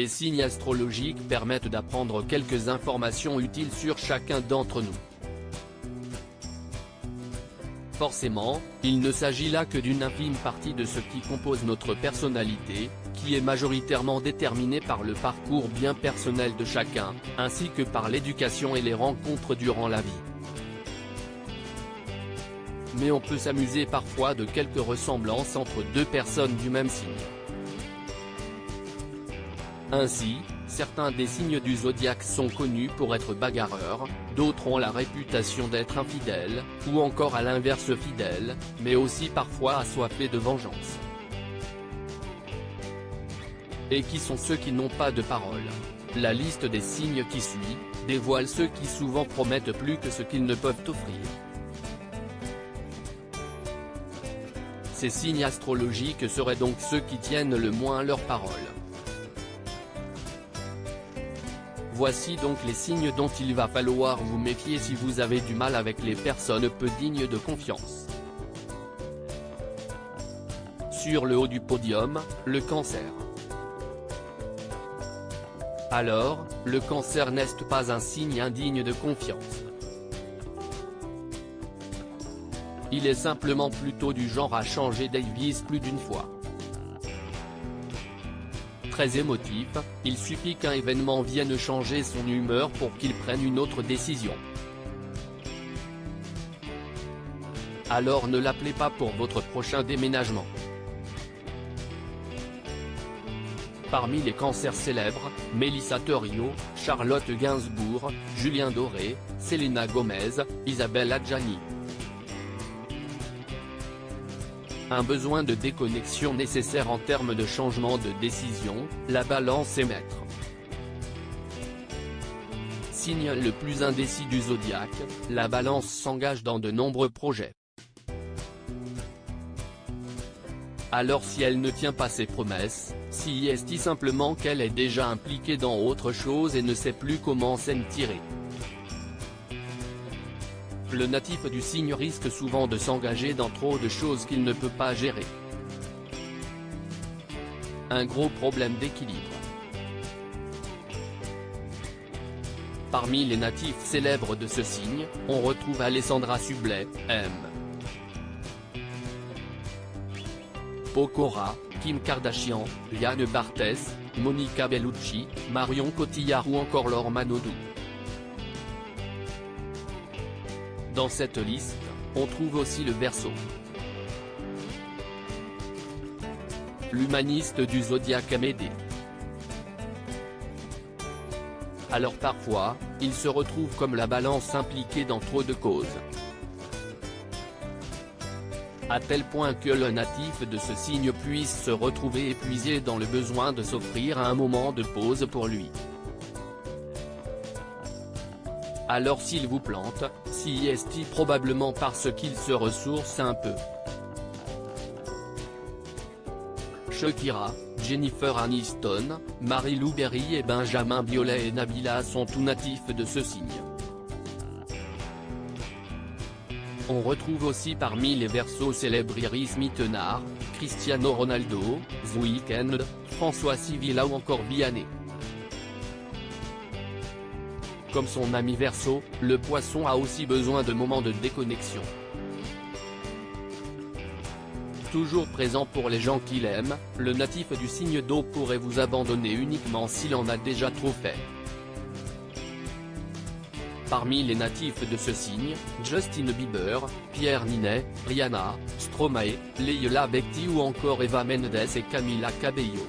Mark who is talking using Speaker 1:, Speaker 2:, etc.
Speaker 1: Les signes astrologiques permettent d'apprendre quelques informations utiles sur chacun d'entre nous. Forcément, il ne s'agit là que d'une infime partie de ce qui compose notre personnalité, qui est majoritairement déterminée par le parcours bien personnel de chacun, ainsi que par l'éducation et les rencontres durant la vie. Mais on peut s'amuser parfois de quelques ressemblances entre deux personnes du même signe. Ainsi, certains des signes du zodiaque sont connus pour être bagarreurs, d'autres ont la réputation d'être infidèles, ou encore à l'inverse fidèles, mais aussi parfois assoiffés de vengeance. Et qui sont ceux qui n'ont pas de parole? La liste des signes qui suit dévoile ceux qui souvent promettent plus que ce qu'ils ne peuvent offrir. Ces signes astrologiques seraient donc ceux qui tiennent le moins leur parole. Voici donc les signes dont il va falloir vous méfier si vous avez du mal avec les personnes peu dignes de confiance. Sur le haut du podium, le Cancer. Alors, le Cancer n'est pas un signe indigne de confiance. Il est simplement plutôt du genre à changer d'avis plus d'une fois. Très émotif, il suffit qu'un événement vienne changer son humeur pour qu'il prenne une autre décision. Alors ne l'appelez pas pour votre prochain déménagement. Parmi les cancers célèbres, Mélissa Thoriot, Charlotte Gainsbourg, Julien Doré, Selena Gomez, Isabelle Adjani. Un besoin de déconnexion nécessaire en termes de changement de décision, la Balance est maître. Signe le plus indécis du zodiaque, la Balance s'engage dans de nombreux projets. Alors si elle ne tient pas ses promesses, si est-il simplement qu'elle est déjà impliquée dans autre chose et ne sait plus comment s'en tirer. Le natif du signe risque souvent de s'engager dans trop de choses qu'il ne peut pas gérer. Un gros problème d'équilibre. Parmi les natifs célèbres de ce signe, on retrouve Alessandra Sublet, M. Pokora, Kim Kardashian, Liane Barthès, Monica Bellucci, Marion Cotillard ou encore Laure Manodou. Dans cette liste, on trouve aussi le Verseau. L'humaniste du zodiaque Amédée. Alors parfois, il se retrouve comme la Balance impliquée dans trop de causes. À tel point que le natif de ce signe puisse se retrouver épuisé dans le besoin de s'offrir un moment de pause pour lui. Alors s'il vous plante, si est-il probablement parce qu'il se ressource un peu. Shakira, Jennifer Aniston, Marie-Lou Berry et Benjamin Biolay et Nabila sont tout natifs de ce signe. On retrouve aussi parmi les Verseaux célèbres Iris Mittenard, Cristiano Ronaldo, The Weeknd, François Civil ou encore Vianney. Comme son ami Verseau, le Poisson a aussi besoin de moments de déconnexion. Toujours présent pour les gens qu'il aime, le natif du signe d'eau pourrait vous abandonner uniquement s'il en a déjà trop fait. Parmi les natifs de ce signe, Justin Bieber, Pierre Ninet, Rihanna, Stromae, Leila Bekti ou encore Eva Mendes et Camila Cabello.